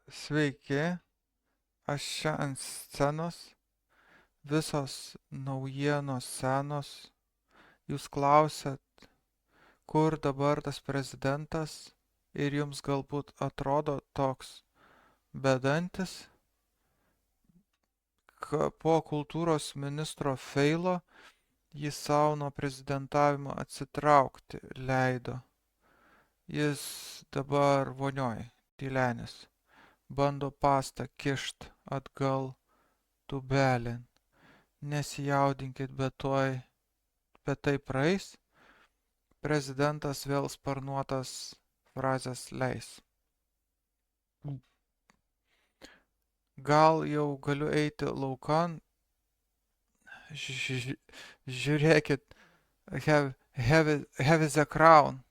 Sveiki, aš čia ant scenos, visos naujienos senos. Jūs klausėt, kur dabar tas prezidentas ir jums galbūt atrodo toks bedantis, po kultūros ministro feilo jis savo nuo prezidentavimo atsitraukti leido. Jis dabar vonioj, tylenis, bando pastą kišt atgal tūbelėn. Nesijaudinkit, bet tai praeis. Prezidentas vėl sparnuotas frazes leis. Gal jau galiu eiti laukan? Žiūrėkit, have is a crown.